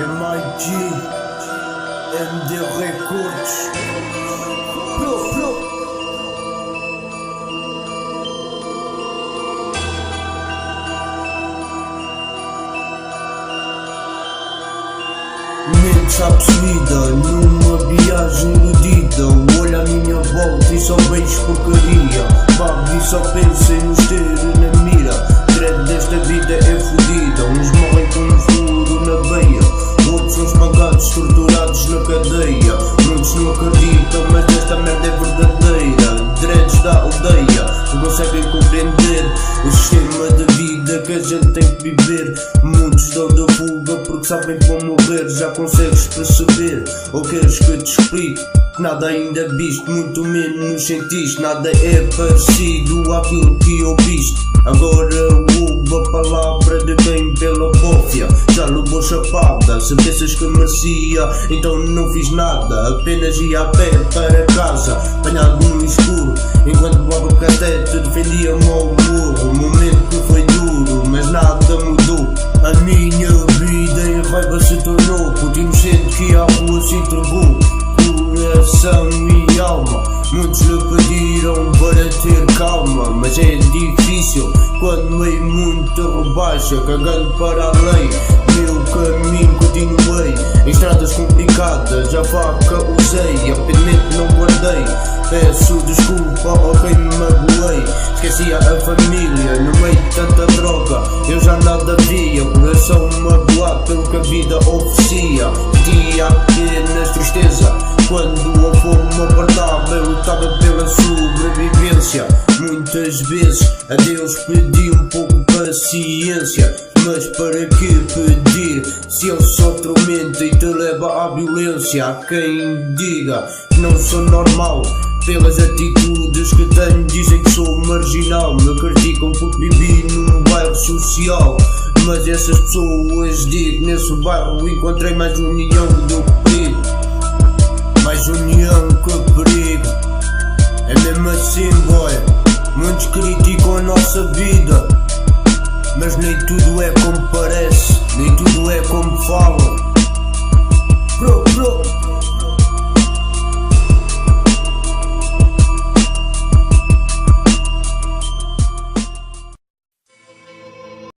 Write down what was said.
MIG, MD Records. Pro. Mente absurda, numa viagem iludida. Olha a minha volta e só vejo porcaria. Pago e só penso em nos ter na mira. Credo desta vida é fodida. Uns morrem com um furo na veia, outros são espancados, torturados na cadeia. Muitos não acreditam, mas esta merda é verdadeira. Dreads da aldeia não conseguem compreender o sistema de vida que a gente tem que viver. Muitos dão da fuga porque sabem que vão morrer. Já consegues perceber ou queres que te explique? Nada ainda viste, muito menos sentiste. Nada é parecido àquilo que ouviste. Agora ouve a palavra de quem pela bófia já levou chapada. Se pensas que merecia, então não fiz nada. Apenas ia a pé para casa, apanhado no escuro, enquanto o catete defendia-me ao burro. O momento que foi duro, mas nada mudou. A minha vida em raiva se tornou, porque inocente que à rua se entregou. Coração e alma, muitos lhe pediram para ter calma, mas é difícil quando em muita rebaixa, cagando para a lei. Meu caminho continuei em estradas complicadas, a faca usei, arrependimento não guardei. Peço desculpa ao quem me magoei, esquecia a família no meio de tanta droga. Eu já nada via, coração magoado pelo que a vida oferecia. Tinha apenas tristeza quando a fome apertava. Eu lutava pela sobrevivência. Muitas vezes a Deus pedi um pouco de paciência, mas para que pedir se Ele só tormenta e te leva à violência? Há quem diga que não sou normal pelas atitudes que tenho, dizem que sou marginal. Me criticam porque vivi num bairro social, mas essas pessoas digo que nesse bairro encontrei mais união do que perigo. Mais união que perigo. É mesmo assim, boy. Muitos criticam a nossa vida, mas nem tudo é como